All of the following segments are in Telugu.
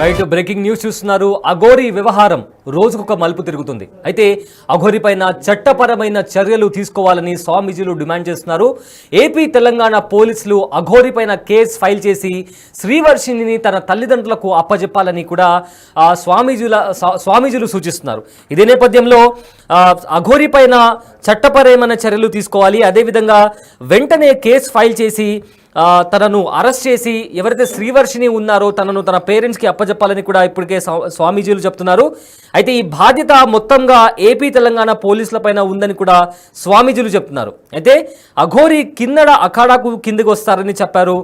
రైట్ బ్రేకింగ్ న్యూస్ చూస్తున్నారు. అఘోరి వ్యవహారం రోజుకొక మలుపు తిరుగుతుంది. అయితే అఘోరి పైన చట్టపరమైన చర్యలు తీసుకోవాలని స్వామీజీలు డిమాండ్ చేస్తున్నారు. ఏపీ తెలంగాణ పోలీసులు అఘోరి పైన కేసు ఫైల్ చేసి శ్రీవర్షిణిని తన తల్లిదండ్రులకు అప్పజెప్పాలని కూడా స్వామీజీలు సూచిస్తున్నారు. ఇదే నేపథ్యంలో అఘోరి పైన చట్టపరమైన చర్యలు తీసుకోవాలి, అదేవిధంగా వెంటనే కేసు ఫైల్ చేసి తనను అరెస్ట్ చేసి ఎవరైతే శ్రీవర్షిణి ఉన్నారో తనను తన పేరెంట్స్కి అప్పచెప్పాలని కూడా ఇప్పటికే స్వామీజీలు చెప్తున్నారు. అయితే ఈ బాధ్యత మొత్తంగా ఏపీ తెలంగాణ పోలీసుల పైన ఉందని కూడా స్వామీజీలు చెప్తున్నారు. అయితే అఘోరి కిన్నెర అఖాడాకు కిందికి వస్తారని చెప్పారు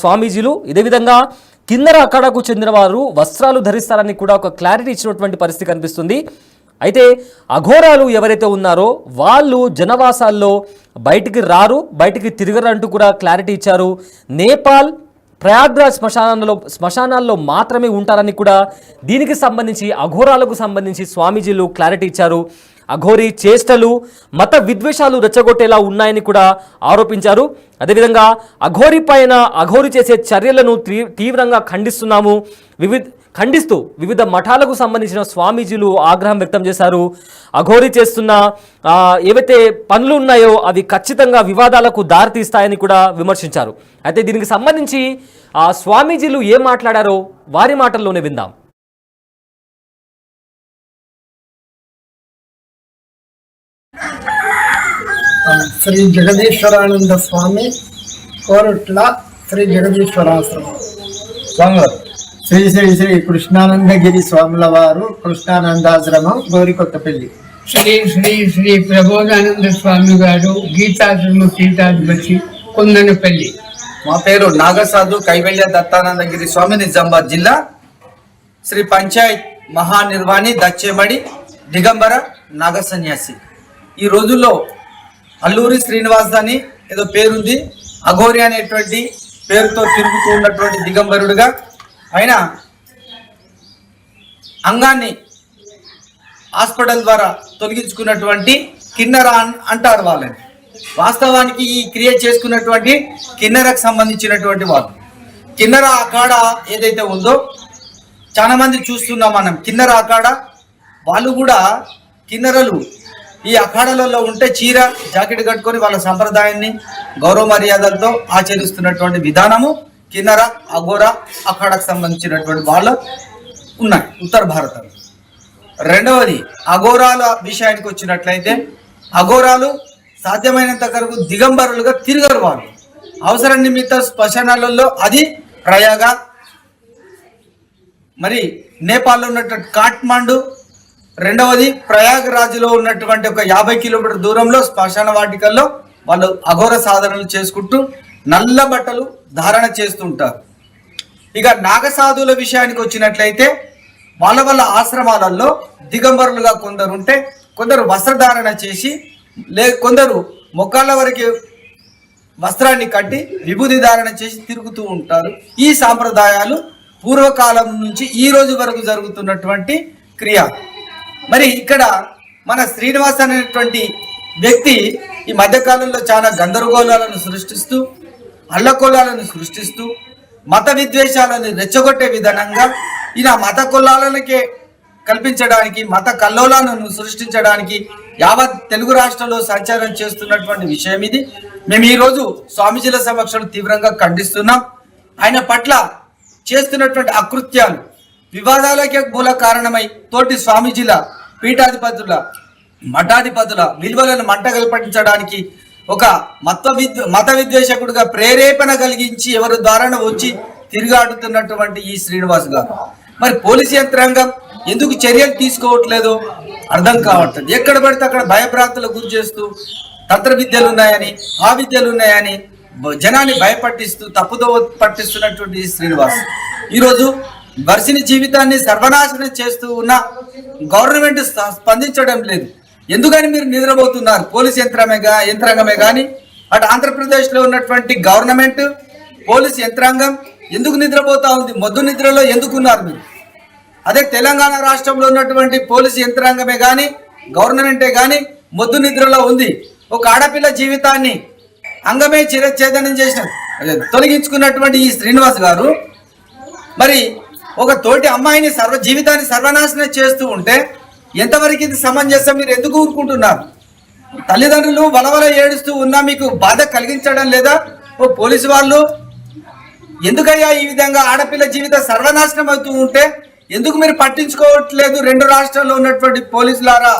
స్వామీజీలు. ఇదే విధంగా కిన్నెర అఖాడాకు చెందిన వారు వస్త్రాలు ధరిస్తారని కూడా ఒక క్లారిటీ ఇచ్చినటువంటి పరిస్థితి కనిపిస్తుంది. అయితే అఘోరాలు ఎవరైతే ఉన్నారో వాళ్ళు జనవాసాల్లో బయటికి రారు, బయటికి తిరగరంటూ కూడా క్లారిటీ ఇచ్చారు. నేపాల్ ప్రయాగ్రాజ్ శ్మశానాల్లో మాత్రమే ఉంటారని కూడా దీనికి సంబంధించి అఘోరాలకు సంబంధించి స్వామీజీలు క్లారిటీ ఇచ్చారు. అఘోరి చేష్టలు మత విద్వేషాలు రెచ్చగొట్టేలా ఉన్నాయని కూడా ఆరోపించారు. అదేవిధంగా అఘోరి చేసే చర్యలను తీవ్రంగా ఖండిస్తూ వివిధ మఠాలకు సంబంధించిన స్వామీజీలు ఆగ్రహం వ్యక్తం చేశారు. అఘోరి చేస్తున్న ఏవైతే పనులు ఉన్నాయో అవి ఖచ్చితంగా వివాదాలకు దారితీస్తాయని కూడా విమర్శించారు. అయితే దీనికి సంబంధించి స్వామీజీలు ఏం మాట్లాడారో వారి మాటల్లోనే విందాం. శ్రీ జగదీశ్వరానంద స్వామి కోరుట్ల శ్రీ జగదీశ్వరాశ్రమం స్వామివారు శ్రీ శ్రీ శ్రీ కృష్ణానందగిరి స్వాముల వారు కృష్ణానందాశ్రమం గోరికొత్తపల్లి. శ్రీ శ్రీ శ్రీ ప్రబోధానంద స్వామి గారు గీతాశ్రమం సీతాధిపతి కొందనపల్లి. మా పేరు నాగసాధు కైవల్య దత్తానందగిరి స్వామి నిజామాబాద్ జిల్లా. శ్రీ పంచాయత్ మహానిర్వాణి దచ్చేమడి దిగంబర నాగ సన్యాసి. ఈ రోజుల్లో అల్లూరి శ్రీనివాస్ అని ఏదో పేరుంది, అఘోరి అనేటువంటి పేరుతో తిరుగుతూ ఉన్నటువంటి దిగంబరుడుగా ఆయన అంగాన్ని హాస్పిటల్ ద్వారా తొలగించుకున్నటువంటి కిన్నెర అంటారు వాళ్ళని. వాస్తవానికి ఈ క్రియ చేసుకున్నటువంటి కిన్నెరకు సంబంధించినటువంటి వాళ్ళు. కిన్నెర అఖాడా ఏదైతే ఉందో చాలా మంది చూస్తున్నాం మనం. కిన్నెర అఖాడా వాళ్ళు కూడా కిన్నెరలు ఈ అఖాడాలలో ఉంటే చీర జాకెట్ కట్టుకొని వాళ్ళ సంప్రదాయాన్ని గౌరవ మర్యాదలతో ఆచరిస్తున్నటువంటి విధానము కిన్నెర అఘోరా అఖాడాకు సంబంధించినటువంటి వాళ్ళు ఉన్నాయి ఉత్తర భారతంలో. రెండవది అఘోరాల విషయానికి వచ్చినట్లయితే అఘోరాలు సాధ్యమైనంత వరకు దిగంబరులుగా తిరగరు. వాళ్ళు అవసరం నిమిత్తం శ్మశానాలలో, అది ప్రయాగ, మరి నేపాల్లో ఉన్నటువంటి కాఠ్మండు, రెండవది ప్రయాగరాజ్లో ఉన్నటువంటి ఒక 50 కిలోమీటర్ దూరంలో శ్మశాన వాటికల్లో వాళ్ళు అఘోర సాధనలు చేసుకుంటూ నల్ల బట్టలు ధారణ చేస్తుంటారు. ఇక నాగసాధువుల విషయానికి వచ్చినట్లయితే వాళ్ళ ఆశ్రమాలలో దిగంబరులుగా కొందరు ఉంటే, కొందరు వస్త్రధారణ చేసి కొందరు మొక్కాళ్ళ వరకు వస్త్రాన్ని కట్టి విభూతి ధారణ చేసి తిరుగుతూ ఉంటారు. ఈ సాంప్రదాయాలు పూర్వకాలం నుంచి ఈ రోజు వరకు జరుగుతున్నటువంటి క్రియ. మరి ఇక్కడ మన శ్రీనివాస్ అనేటువంటి వ్యక్తి ఈ మధ్యకాలంలో చాలా గందరగోళాలను సృష్టిస్తూ, అల్లకొల్లాలను సృష్టిస్తూ, మత విద్వేషాలను రెచ్చగొట్టే విధానంగా ఈయన మత కొల్లాలకే కల్పించడానికి, మత కల్లోలాలను సృష్టించడానికి యావత్ తెలుగు రాష్ట్రంలో సంచారం చేస్తున్నటువంటి విషయం ఇది. మేము ఈరోజు స్వామీజీల సమక్షంలో తీవ్రంగా ఖండిస్తున్నాం. ఆయన పట్ల చేస్తున్నటువంటి అకృత్యాలు వివాదాలకే మూల కారణమై తోటి స్వామీజీల, పీఠాధిపతుల, మఠాధిపతుల విలువలను మంటగల్పించడానికి ఒక మత విద్వేషకుడిగా ప్రేరేపణ కలిగించి ఎవరి ద్వారా వచ్చి తిరిగాడుతున్నటువంటి ఈ శ్రీనివాస్ గారు మరి పోలీసు యంత్రాంగం ఎందుకు చర్యలు తీసుకోవట్లేదో అర్థం కావట్లేదు. ఎక్కడ పడితే అక్కడ భయభ్రాంతులకు గురి చేస్తూ తంత్ర విద్యలు ఉన్నాయని, ఆ విద్యలు ఉన్నాయని జనాన్ని భయపట్టిస్తూ తప్పుదో పట్టిస్తున్నటువంటి ఈ శ్రీనివాస్ ఈరోజు వర్షిని జీవితాన్ని సర్వనాశనం చేస్తూ ఉన్న గవర్నమెంట్ స్పందించడం లేదు. ఎందుకని మీరు నిద్రపోతున్నారు? పోలీస్ యంత్రాంగమే కానీ అటు ఆంధ్రప్రదేశ్లో ఉన్నటువంటి గవర్నమెంట్, పోలీస్ యంత్రాంగం ఎందుకు నిద్రపోతా ఉంది? మొద్దు నిద్రలో ఎందుకున్నారు మీరు? అదే తెలంగాణ రాష్ట్రంలో ఉన్నటువంటి పోలీసు యంత్రాంగమే కానీ గవర్నమెంటే కానీ మొద్దు నిద్రలో ఉంది. ఒక ఆడపిల్ల జీవితాన్ని అంగమే చిరఛేదనం చేసిన తొలగించుకున్నటువంటి ఈ శ్రీనివాస్ గారు మరి ఒక తోటి అమ్మాయిని జీవితాన్ని సర్వనాశనం చేస్తూ ఉంటే ఎంతవరకు ఇది సమంజసం? మీరు ఎందుకు ఊరుకుంటున్నారు? తల్లిదండ్రులు వలవల ఏడుస్తూ ఉన్నా మీకు బాధ కలిగించడం లేదా? ఓ పోలీసు వాళ్ళు ఎందుకయ్యా ఈ విధంగా ఆడపిల్ల జీవితం సర్వనాశనం అవుతూ ఉంటే ఎందుకు మీరు పట్టించుకోవట్లేదు? 2 రాష్ట్రాల్లో ఉన్నటువంటి పోలీసులారా,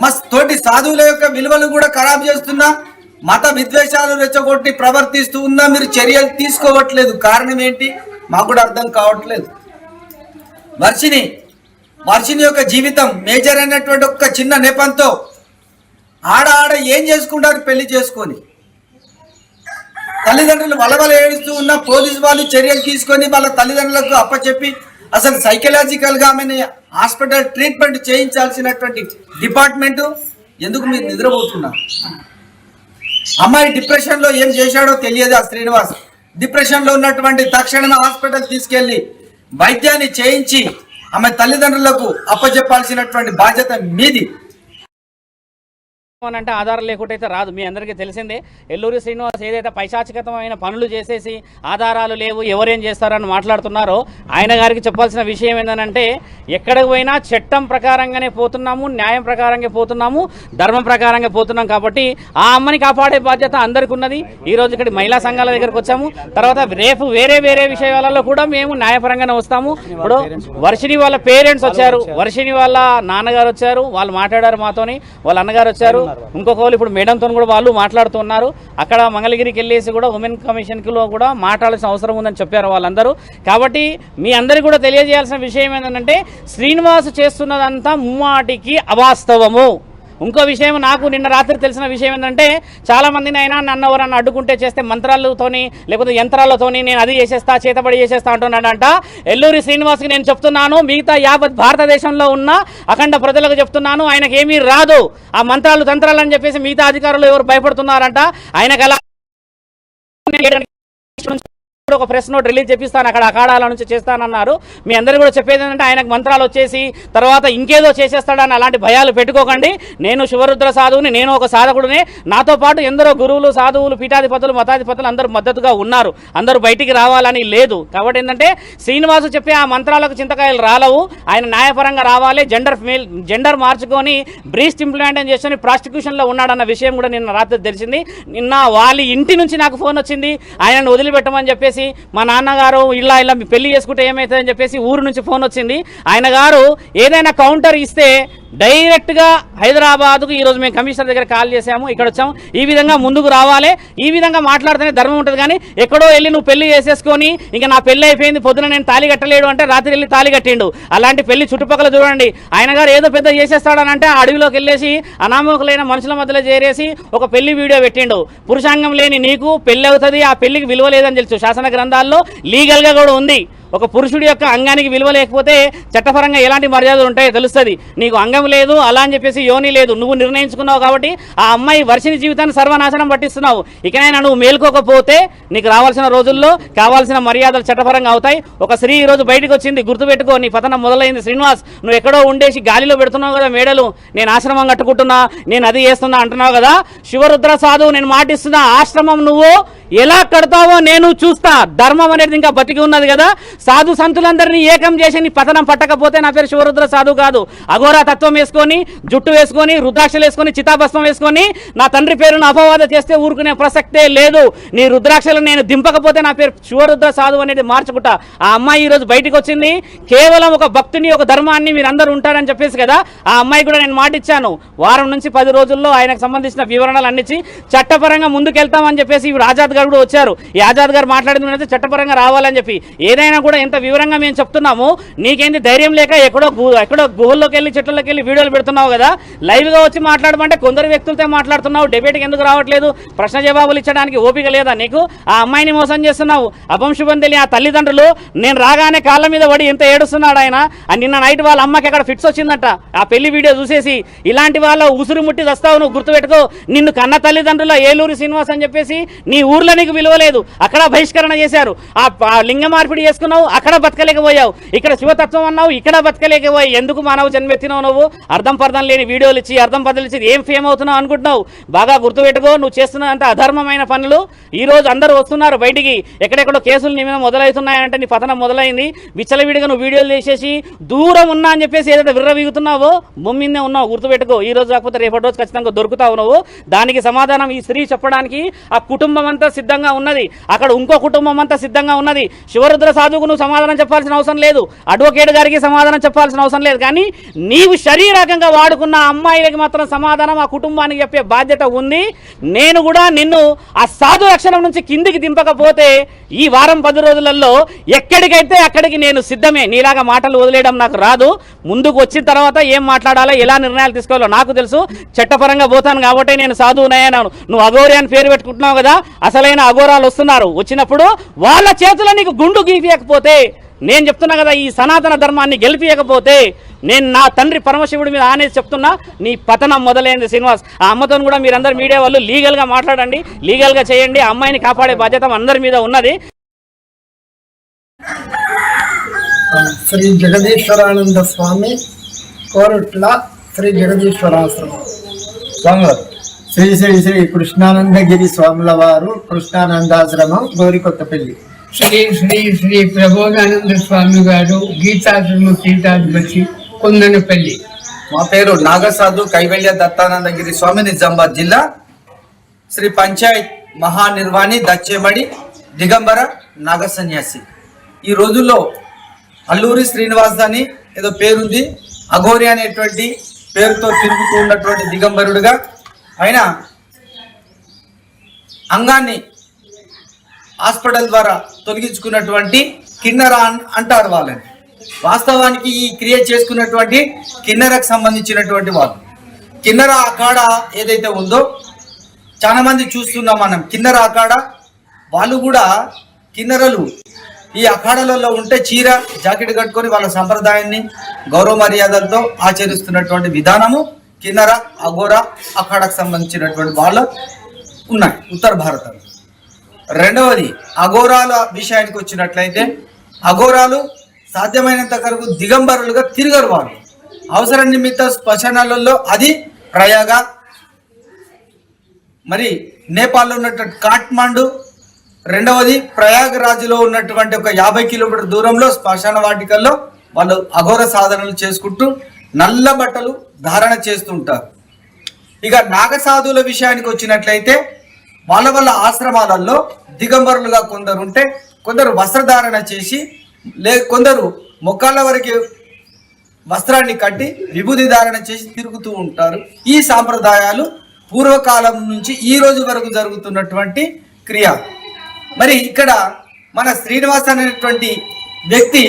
మా తోటి సాధువుల యొక్క విలువలు కూడా ఖరాబ్ చేస్తున్నా, మత విద్వేషాలు రెచ్చగొట్టి ప్రవర్తిస్తూ ఉన్నా మీరు చర్యలు తీసుకోవట్లేదు. కారణం ఏంటి మాకు కూడా అర్థం కావట్లేదు. వర్షిని యొక్క జీవితం మేజర్ అయినటువంటి ఒక చిన్న నెపంతో ఆడ ఏం చేసుకుంటారు? పెళ్లి చేసుకొని తల్లిదండ్రులు వలవల ఏడుస్తూ ఉన్న పోలీసు వాళ్ళు చర్యలు తీసుకొని వాళ్ళ తల్లిదండ్రులకు అప్పచెప్పి అసలు సైకలాజికల్ గా ఆమెను హాస్పిటల్ ట్రీట్మెంట్ చేయించాల్సినటువంటి డిపార్ట్మెంట్ ఎందుకు మీరు నిద్రపోతున్నారు? అమ్మాయి డిప్రెషన్ లో ఏం చేశాడో తెలియదు. ఆ శ్రీనివాస్ డిప్రెషన్ లో ఉన్నటువంటి తక్షణమే హాస్పిటల్ తీసుకెళ్లి వైద్యాన్ని చేయించి ఆమె తల్లిదండ్రులకు అప్పచెప్పాల్సినటువంటి బాధ్యత మీది. అంటే ఆధారం లేకుంటే అయితే రాదు. మీ అందరికీ తెలిసిందే, ఎల్లూరి శ్రీనివాస్ ఏదైతే పైశాచికతమైన పనులు చేసేసి ఆధారాలు లేవు ఎవరేం చేస్తారని మాట్లాడుతున్నారో ఆయన గారికి చెప్పాల్సిన విషయం ఏంటంటే ఎక్కడికి పోయినా చట్టం ప్రకారంగానే పోతున్నాము, న్యాయం ప్రకారంగా పోతున్నాము, ధర్మం ప్రకారంగా పోతున్నాం. కాబట్టి ఆ అమ్మని కాపాడే బాధ్యత అందరికీ ఉన్నది. ఈరోజు ఇక్కడ మహిళా సంఘాల దగ్గరకు వచ్చాము. తర్వాత రేపు వేరే విషయాలలో కూడా మేము న్యాయపరంగానే వస్తాము. ఇప్పుడు వర్షిని వాళ్ళ పేరెంట్స్ వచ్చారు, వర్షిని వాళ్ళ నాన్నగారు వచ్చారు, వాళ్ళు మాట్లాడారు మాతోని, వాళ్ళ అన్నగారు వచ్చారు, ఇంకొకరు ఇప్పుడు మేడంతో కూడా వాళ్ళు మాట్లాడుతున్నారు. అక్కడ మంగళగిరికి వెళ్ళేసి కూడా ఉమెన్ కమిషన్కి కూడా మాట్లాడాల్సిన అవసరం ఉందని చెప్పారు వాళ్ళందరూ. కాబట్టి మీ అందరికీ కూడా తెలియజేయాల్సిన విషయం ఏంటంటే శ్రీనివాస్ చేస్తున్నదంతా ముమ్మాటికి అవాస్తవము. ఇంకో విషయం నాకు నిన్న రాత్రి తెలిసిన విషయం ఏంటంటే చాలా మందిని అయినా నన్ను ఎవరన్నా అడ్డుకుంటే చేస్తే మంత్రాలతోని లేకపోతే యంత్రాలతోని నేను అది చేసేస్తా చేతబడి చేసేస్తా అంటున్నాడంట. ఎల్లూరి శ్రీనివాస్కి నేను చెప్తున్నాను, మిగతా యావత్ భారతదేశంలో ఉన్న అఖండ ప్రజలకు చెప్తున్నాను, ఆయనకి ఏమీ రాదు. ఆ మంత్రాలు తంత్రాలు అని చెప్పేసి మిగతా అధికారులు ఎవరు భయపడుతున్నారంట. ఆయనకు అలా ఒక ప్రెస్ నోట్ రిలీజ్ చేపిస్తాను, అక్కడ అఖాడాల నుంచి చేస్తానన్నారు. మీ అందరూ కూడా చెప్పేది ఏంటంటే ఆయనకు మంత్రాలు వచ్చేసి తర్వాత ఇంకేదో చేసేస్తాడని అలాంటి భయాలు పెట్టుకోకండి. నేను శివరుద్ర సాధువుని, నేను ఒక సాధకుడిని, నాతో పాటు ఎందరో గురువులు, సాధువులు, పీఠాధిపతులు, మతాధిపతులు అందరూ మద్దతుగా ఉన్నారు. అందరూ బయటికి రావాలని లేదు. కాబట్టి ఏంటంటే శ్రీనివాసు చెప్పే ఆ మంత్రాలకు చింతకాయలు రాలవు. ఆయన న్యాయపరంగా రావాలి. జెండర్ మార్చుకొని బ్రీస్ట్ ఇంప్లాంటేషన్ చేసుకొని ప్రాస్టిట్యూషన్లో ఉన్నాడన్న విషయం కూడా నిన్న రాత్రి తెలిసింది. నిన్న వాళ్ళ ఇంటి నుంచి నాకు ఫోన్ వచ్చింది, ఆయనను వదిలిపెట్టమని చెప్పేసి. మా నాన్నగారు ఇలా మీ పెళ్లి చేసుకుంటే ఏమవుతుందని చెప్పేసి ఊరు నుంచి ఫోన్ వచ్చింది. ఆయన గారు ఏదైనా కౌంటర్ ఇస్తే డైరెక్ట్గా హైదరాబాద్కు ఈరోజు మేము కమిషనర్ దగ్గర కాల్ చేసాము, ఇక్కడ వచ్చాము. ఈ విధంగా ముందుకు రావాలి, ఈ విధంగా మాట్లాడితేనే ధర్మం ఉంటుంది. కానీ ఎక్కడో వెళ్ళి నువ్వు పెళ్లి చేసేసుకొని ఇంకా నా పెళ్లి అయిపోయింది, పొద్దున నేను తాళి కట్టలేడు అంటే రాత్రి వెళ్ళి తాళి కట్టిండు. అలాంటి పెళ్లి చుట్టుపక్కల చూడండి. ఆయన గారు ఏదో పెద్ద చేసేస్తాడనంటే అడవిలోకి వెళ్ళేసి అనామకులైన మనుషుల మధ్యలో చేరేసి ఒక పెళ్లి వీడియో పెట్టిండు. పురుషాంగం లేని నీకు పెళ్లి అవుతుంది, ఆ పెళ్లికి విలువ లేదని తెలుసు. శాసన గ్రంథాల్లో లీగల్గా కూడా ఉంది. ఒక పురుషుడి యొక్క అంగానికి విలువ లేకపోతే చట్టపరంగా ఎలాంటి మర్యాదలు ఉంటాయో తెలుస్తుంది. నీకు అంగం లేదు అలా అని చెప్పేసి యోని లేదు, నువ్వు నిర్ణయించుకున్నావు. కాబట్టి ఆ అమ్మాయి వర్షిని జీవితాన్ని సర్వనాశనం పట్టిస్తున్నావు. ఇకనైనా నువ్వు మేల్కోకపోతే నీకు రావాల్సిన రోజుల్లో కావాల్సిన మర్యాదలు చట్టపరంగా అవుతాయి. ఒక స్త్రీ ఈ రోజు బయటకు వచ్చింది, గుర్తుపెట్టుకో, నీ పతనం మొదలైంది. శ్రీనివాస్, నువ్వు ఎక్కడో ఉండేసి గాలిలో పెడుతున్నావు కదా మేడలు, నేను ఆశ్రమం కట్టుకుంటున్నా, నేను అది చేస్తున్నా అంటున్నావు కదా. శివరుద్ర సాధువు నేను మాటిస్తున్నా, ఆశ్రమం నువ్వు ఎలా కడతావో నేను చూస్తా. ధర్మం అనేది ఇంకా బతికి ఉన్నది కదా. సాధు సంతులందరినీ ఏకం చేసి నీ పతనం పట్టకపోతే నా పేరు శివరుద్ర సాధువు కాదు. అఘోరా తత్వం వేసుకొని, జుట్టు వేసుకొని, రుద్రాక్షలు వేసుకొని, చితాభస్మం వేసుకొని నా తండ్రి పేరును అపవాద చేస్తే ఊరుకునే ప్రసక్తే లేదు. నీ రుద్రాక్షలు నేను దింపకపోతే నా పేరు శివరుద్ర సాధువు అనేది మార్చుకుంటా. ఆ అమ్మాయి ఈరోజు బయటకు వచ్చింది కేవలం ఒక భక్తిని, ఒక ధర్మాన్ని మీరు అందరూ ఉంటారని చెప్పేసి కదా. ఆ అమ్మాయి కూడా నేను మాటిచ్చాను, వారం నుంచి 10 రోజుల్లో ఆయనకు సంబంధించిన వివరణలు అందించి చట్టపరంగా ముందుకెళ్తామని చెప్పేసి ఇప్పుడు ఆజాద్ గారు కూడా వచ్చారు. ఈ ఆజాద్ గారు మాట్లాడింది చట్టపరంగా రావాలని చెప్పి. ఏదైనా కూడా ఎంత వివరంగా మేము చెప్తున్నాము, నీకేంది ధైర్యం లేక ఎక్కడో గుహల్లోకి వెళ్ళి చెట్లలోకి వెళ్ళి వీడియోలు పెడుతున్నావు కదా. లైవ్గా వచ్చి మాట్లాడమంటే కొందరు వ్యక్తులతో మాట్లాడుతున్నావు, డిబేట్కి ఎందుకు రావట్లేదు? ప్రశ్న జవాబులు ఇచ్చడానికి ఓపిక లేదా నీకు? ఆ అమ్మాయిని మోసం చేస్తున్నావు. అభంశుభం తెలియ ఆ తల్లిదండ్రులు నేను రాగానే కాళ్ళ మీద పడి ఎంత ఏడుస్తున్నాడు ఆయన. నిన్న నైట్ వాళ్ళ అమ్మకి అక్కడ ఫిట్స్ వచ్చిందంట ఆ పెళ్లి వీడియో చూసేసి. ఇలాంటి వాళ్ళ ఉసురు ముట్టి వస్తావు నువ్వు, గుర్తుపెట్టుకో. నిన్ను కన్న తల్లిదండ్రుల ఏలూరి శ్రీనివాస్ అని చెప్పేసి నీ ఊరు ఊర్లో నీకు విలువ లేదు, అక్కడ బహిష్కరణ చేశారు. ఆ లింగ మార్పిడి చేసుకున్నావు, అక్కడ బతకలేకపోయావు. ఇక్కడ శివతత్వం అన్నావు, ఇక్కడ బతకలేకపోయావు. ఎందుకు మానవ జన్మెత్తినావు నువ్వు? అర్థం పర్థం లేని వీడియోలు ఇచ్చి అర్థం పద్ధతులు ఇచ్చి ఏం ఫేమ్ అవుతున్నావు అనుకుంటున్నావు? బాగా గుర్తుపెట్టుకో, నువ్వు చేస్తున్న అంత అధర్మమైన పనులు. ఈ రోజు అందరూ వస్తున్నారు బయటికి, ఎక్కడెక్కడో కేసులు నీ మీద మొదలవుతున్నాయంటే నీ పతనం మొదలైంది. విచ్చలవిడిగా నువ్వు వీడియోలు చేసేసి దూరం ఉన్నా అని చెప్పేసి ఏదైతే విర్రవీగుతున్నావో భూమినే ఉన్నావు. గుర్తుపెట్టుకో, ఈ రోజు కాకపోతే రేపటి రోజు ఖచ్చితంగా దొరుకుతావు నువ్వు. దానికి సమాధానం ఈ స్త్రీ చెప్పడానికి ఆ కుటుంబం అంతా సిద్ధంగా ఉన్నది, అక్కడ ఇంకో కుటుంబం అంతా సిద్ధంగా ఉన్నది. శివరుద్ర సాధువుకు నువ్వు సమాధానం చెప్పాల్సిన అవసరం లేదు, అడ్వకేట్ గారికి సమాధానం చెప్పాల్సిన అవసరం లేదు. కానీ నీవు శరీరకంగా వాడుకున్న అమ్మాయిలకి మాత్రం సమాధానం ఆ కుటుంబానికి చెప్పే బాధ్యత ఉంది. నేను కూడా నిన్ను ఆ సాధు లక్షణం నుంచి కిందికి దింపకపోతే ఈ వారం 10 రోజులలో ఎక్కడికైతే అక్కడికి నేను సిద్ధమే. నీలాగా మాటలు వదిలేయడం నాకు రాదు. ముందుకు వచ్చిన తర్వాత ఏం మాట్లాడాలో, ఎలా నిర్ణయాలు తీసుకోవాలో నాకు తెలుసు. చట్టపరంగా పోతాను కాబట్టి నేను సాధువునయ్యాను. నువ్వు అఘోరి అని పేరు పెట్టుకుంటున్నావు కదా, అసలైన అఘోరాలు వస్తున్నారు. వచ్చినప్పుడు వాళ్ళ చేతిలో నీకు గుండు గీపియకపోతే, నేను చెప్తున్నా కదా, ఈ సనాతన ధర్మాన్ని గెలిపియకపోతే నేను నా తండ్రి పరమశివుడి మీద ఆనేసి చెప్తున్నా, నీ పతనం మొదలైంది శ్రీనివాస్. ఆ అమ్మతో కూడా మీరందరూ మీడియా వాళ్ళు లీగల్గా మాట్లాడండి, లీగల్గా చేయండి. ఆ అమ్మాయిని కాపాడే బాధ్యత అందరి మీద ఉన్నది. శ్రీ జగదీశ్వరానంద స్వామి కోరుట్ల శ్రీ జగదీశ్వరాశ్రమం. స్వామివారు శ్రీ శ్రీ శ్రీ కృష్ణానందగిరి స్వాముల వారు, కృష్ణానందాశ్రమం, గోరికొత్తపల్లి. శ్రీ శ్రీ శ్రీ ప్రబోధానంద స్వామి గారు, గీతాశ్రమ పీఠాధిపతి, కొందనపల్లి. మా పేరు నాగసాధు కైవల్య దత్తానందగిరి స్వామి, నిజామాబాద్ జిల్లా. శ్రీ పంచాయత్ మహానిర్వాణి దచ్చేమడి దిగంబర నాగ సన్యాసి. ఈ రోజుల్లో అల్లూరి శ్రీనివాస్ అని ఏదో పేరుంది, అఘోరి అనేటువంటి పేరుతో తిరుగుతూ ఉన్నటువంటి దిగంబరుడుగా ఆయన అంగాన్ని హాస్పిటల్ ద్వారా తొలగించుకున్నటువంటి కిన్నెర అంటారు వాళ్ళని. వాస్తవానికి ఈ క్రియ చేసుకున్నటువంటి కిన్నెరకు సంబంధించినటువంటి వాళ్ళు. కిన్నెర అఖాడ ఏదైతే ఉందో చాలా మంది చూస్తున్నాం మనం. కిన్నెర అఖాడ వాళ్ళు కూడా కిన్నెరలు ఈ అఖాడలలో ఉంటే చీర జాకెట్ కట్టుకొని వాళ్ళ సంప్రదాయాన్ని గౌరవ మర్యాదలతో ఆచరిస్తున్నటువంటి విధానము కిన్నెర అఘోర అఖాడకు సంబంధించినటువంటి వాళ్ళు ఉన్నాయి ఉత్తర భారతంలో. రెండవది అఘోరాల విషయానికి వచ్చినట్లయితే, అఘోరాలు సాధ్యమైనంత వరకు దిగంబరులుగా తిరగరు. వాళ్ళు అవసరం నిమిత్త శ్మశానాలలో, అది ప్రయాగ, మరి నేపాల్లో ఉన్నటువంటి కాఠ్మండు, రెండవది ప్రయాగరాజ్లో ఉన్నటువంటి ఒక 50 కిలోమీటర్ దూరంలో శ్మశాన వాటికల్లో వాళ్ళు అఘోర సాధనలు చేసుకుంటూ నల్ల బట్టలు ధారణ చేస్తుంటారు. ఇక నాగసాధువుల విషయానికి వచ్చినట్లయితే, వాళ్ళ ఆశ్రమాలలో దిగంబరులుగా కొందరు ఉంటే, కొందరు వస్త్రధారణ చేసి, కొందరు మొక్కాళ్ళ వరకు వస్త్రాన్ని కట్టి విభూతి ధారణ చేసి తిరుగుతూ ఉంటారు. ఈ సాంప్రదాయాలు పూర్వకాలం నుంచి ఈ రోజు వరకు జరుగుతున్నటువంటి క్రియ. మరి ఇక్కడ మన శ్రీనివాస్ అనేటువంటి వ్యక్తి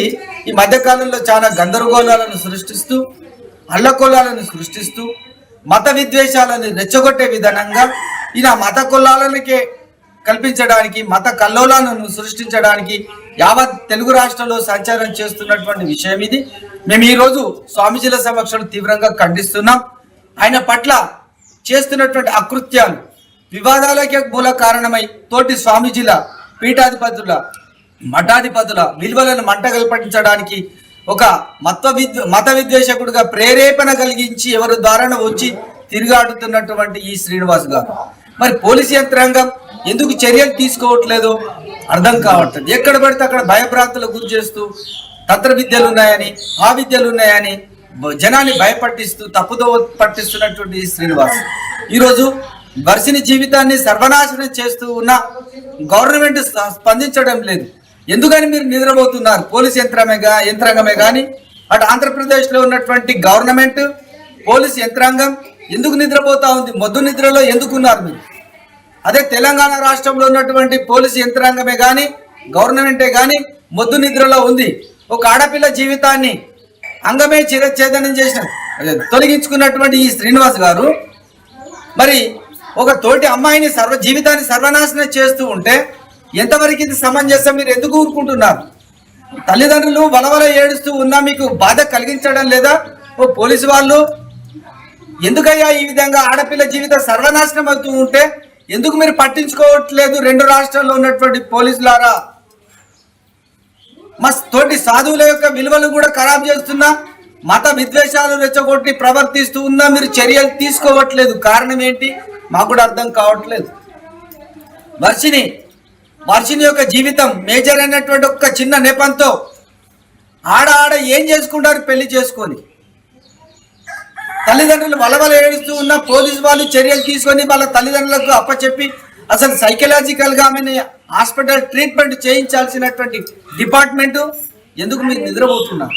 ఈ మధ్యకాలంలో చాలా గందరగోళాలను సృష్టిస్తూ, అల్లకొల్లాలను సృష్టిస్తూ, మత విద్వేషాలను రెచ్చగొట్టే విధానంగా ఈయన మత కొల్లాలకే కల్పించడానికి, మత కల్లోలాలను సృష్టించడానికి యావత్ తెలుగు రాష్ట్రంలో సంచారం చేస్తున్నటువంటి విషయం ఇది. మేము ఈరోజు స్వామీజీల సమక్షంలో తీవ్రంగా ఖండిస్తున్నాం. ఆయన పట్ల చేస్తున్నటువంటి అకృత్యాలు వివాదాలకే మూల కారణమై తోటి స్వామీజీల, పీఠాధిపతుల, మఠాధిపతుల విలువలను మంటగల్పటించడానికి ఒక మత విద్వేషకుడిగా ప్రేరేపణ కలిగించి ఎవరి ద్వారా వచ్చి తిరిగాడుతున్నటువంటి ఈ శ్రీనివాస్ గారు, మరి పోలీసు యంత్రాంగం ఎందుకు చర్యలు తీసుకోవట్లేదు అర్థం కావట్లేదు. ఎక్కడ పడితే అక్కడ భయభ్రాంతులకు గురి చేస్తూ తంత్ర విద్యలు ఉన్నాయని, ఆ విద్యలు ఉన్నాయని జనాన్ని భయపట్టిస్తూ తప్పుదో పట్టిస్తున్నటువంటి ఈ శ్రీనివాస్ ఈరోజు వర్షిని జీవితాన్ని సర్వనాశనం చేస్తూ ఉన్న గవర్నమెంట్ స్పందించడం లేదు. ఎందుకని మీరు నిద్రపోతున్నారు? పోలీస్ యంత్రాంగమే కానీ అటు ఆంధ్రప్రదేశ్లో ఉన్నటువంటి గవర్నమెంట్, పోలీస్ యంత్రాంగం ఎందుకు నిద్రపోతా ఉంది? మొద్దు నిద్రలో ఎందుకున్నారు మీరు? అదే తెలంగాణ రాష్ట్రంలో ఉన్నటువంటి పోలీసు యంత్రాంగమే కానీ, గవర్నమెంటే కానీ మొద్దు నిద్రలో ఉంది. ఒక ఆడపిల్ల జీవితాన్ని అంగమే చిరఛేదనం చేసిన తొలగించుకున్నటువంటి ఈ శ్రీనివాస్ గారు మరి ఒక తోటి అమ్మాయిని జీవితాన్ని సర్వనాశనం చేస్తూ ఉంటే ఎంతవరకు ఇది సమంజసం? మీరు ఎందుకు ఊరుకుంటున్నారు? తల్లిదండ్రులు వలవల ఏడుస్తూ ఉన్నా మీకు బాధ కలిగించడం లేదా? ఓ పోలీసు వాళ్ళు ఎందుకయ్యా ఈ విధంగా ఆడపిల్ల జీవితం సర్వనాశనం అవుతూ ఉంటే ఎందుకు మీరు పట్టించుకోవట్లేదు? 2 రాష్ట్రాల్లో ఉన్నటువంటి పోలీసులారా, మా తోటి సాధువుల యొక్క విలువలు కూడా ఖరాబ్ చేస్తున్నా, మత విద్వేషాలు రెచ్చగొట్టి ప్రవర్తిస్తూ ఉన్నా మీరు చర్యలు తీసుకోవట్లేదు. కారణం ఏంటి మాకు కూడా అర్థం కావట్లేదు. వర్షిని యొక్క జీవితం మేజర్ అయినటువంటి ఒక చిన్న నెపంతో ఆడ ఏం చేసుకుంటారు? పెళ్లి చేసుకొని తల్లిదండ్రులు వలవల ఏడుస్తూ ఉన్న పోలీసు వాళ్ళు చర్యలు తీసుకొని వాళ్ళ తల్లిదండ్రులకు అప్పచెప్పి అసలు సైకలాజికల్గా ఆమెని హాస్పిటల్ ట్రీట్మెంట్ చేయించాల్సినటువంటి డిపార్ట్మెంటు ఎందుకు మీరు నిద్రపోతున్నారు?